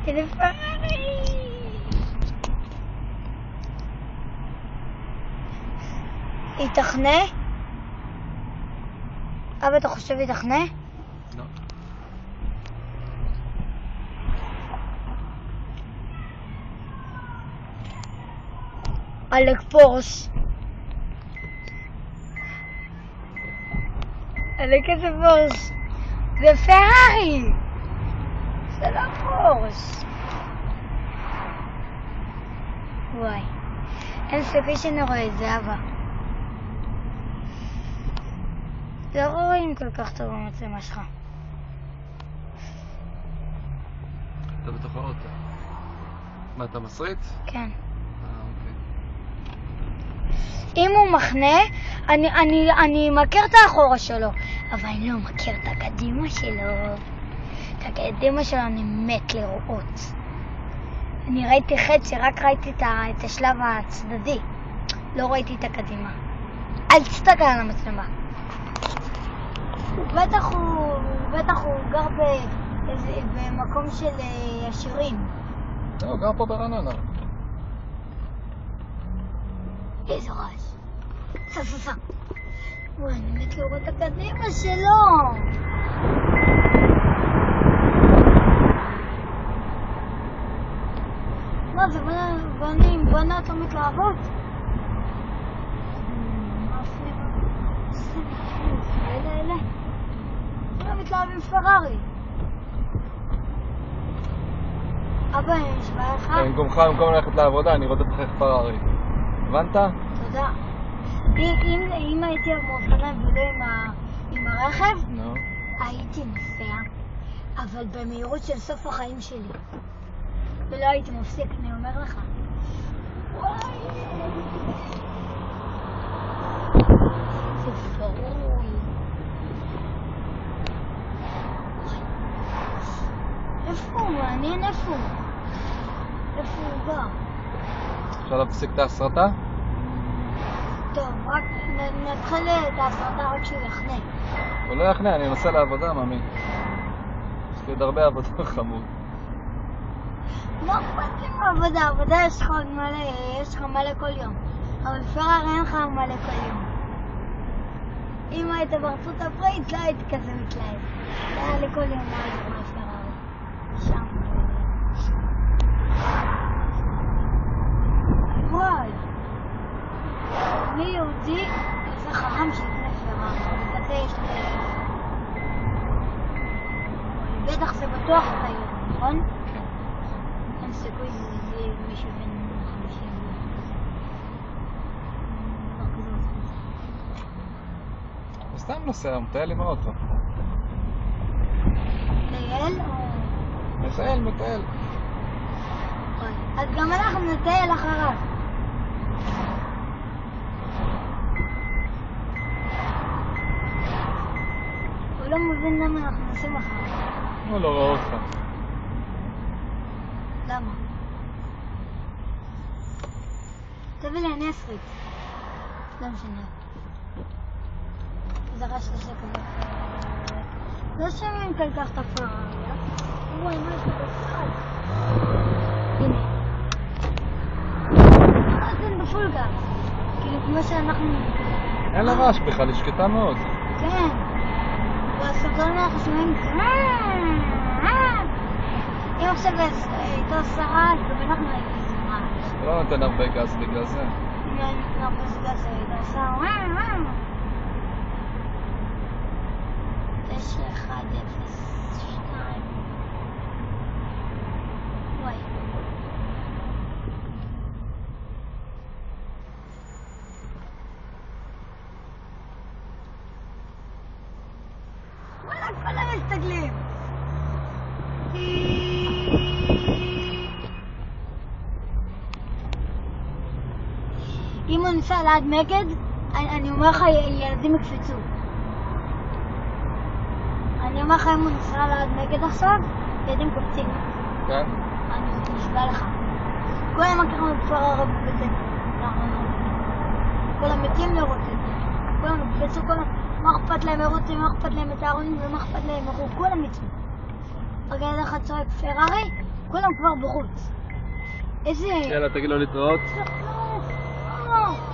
הנה פרארי. היא תחנה? אבא, אתה חושב היא תחנה? לא. עלק פורש. עלק איזה פורש. זה פרארי. זה לא פורש. וואי. אין סיכוי שאני רואה את זה, אבא. לא רואים כל כך טוב במצלמה שלך. אתה בתוך האוטו. מה, אתה מסריט? כן. אוקיי. אם הוא מחנה, אני מכיר את האחורה שלו, אבל אני לא מכיר את הקדימה שלו. את הקדימה שלו אני מת לראות. אני ראיתי חצי, רק ראיתי את השלב הצדדי. לא ראיתי את הקדימה. אל תסתכל על המצלמה. בטח הוא גר במקום של עשירים. לא, הוא גר פה ברעננה. איזה רעש. סע. וואי, אני מת לראות את הקדימה שלו. מה זה, בנות לא מתלהבות? אלה. לא מתלהבים פרארי. אבא, יש בעיה לך? במקום ללכת לעבודה, אני רודף אחרי פרארי. הבנת? תודה. אם הייתי באופניים ולא עם הרכב, הייתי נוסע, אבל במהירות של סוף החיים שלי. ולא הייתי מפסיק, אני אומר לך. וואי. זה פרוי. איפה הוא? מעניין איפה הוא. איפה הוא גר? אפשר להפסיק את ההסרטה? טוב, רק נתחיל את ההסרטה רק שהוא יחנה. הוא לא יחנה, אני נוסע לעבודה, מאמי. יש לי עוד הרבה עבודה חמוד. לא אכפת לי מעבודה, עבודה יש לך מלא כל יום. אבל פרארי אין לך מלא כל יום. אם היית בארצות הברית, לא הייתי כזה מתלהב. היה לי כל יום מה פרארי. שם. וואי. אני יהודי, זה חכם שיקנה פרארי. בגלל יש לי כסף. בטח זה בטוח אתה יהודי, נכון? אין סיכוי שזה יהיה מישהו בן 50. הוא סתם נוסע, הוא מטייל עם האוטו. מטייל או... מטייל. אז גם אנחנו נטייל אחריו. הוא לא מבין למה אנחנו נוסעים אחריו. הוא לא רואה אותך. למה? תביא לי, אני אסריט. לא משנה. זה רעש קשה כזה. לא שומעים כל כך את הפרארי, וואי, מה יש לך בצד? הנה. נותן בפול גז. כאילו כמו שאנחנו... אין לה רעש בכלל, היא שקטה מאוד. כן. והסרטון אנחנו שומעים... אם עכשיו איתו שרה, אז גם אנחנו הייתי איזה רעש. לא נותן הרבה גז בגלל זה. אם אני נותן הרבה גז איתו שרה... 9102. וואי. וואלה, כולם מסתגלים. אם הוא ניסה ליד מגד, אני אומר לך, ילדים יקפצו. אני אומר לך, אם הוא ניסה ליד מגד עכשיו, ילדים קופצים. כן? אני נשבע לך. כולם מכירים את פרארי בזה. כולם מתים לראות את זה. כולם יקפצו, מה אכפת להם מרוצים, מה אכפת להם את הארונים, ומה אכפת להם מרוב, כולם יצאו. רגע, אחד צועק פרארי, כולם כבר בחוץ. איזה... יאללה, תגיד לו להתראות. לא.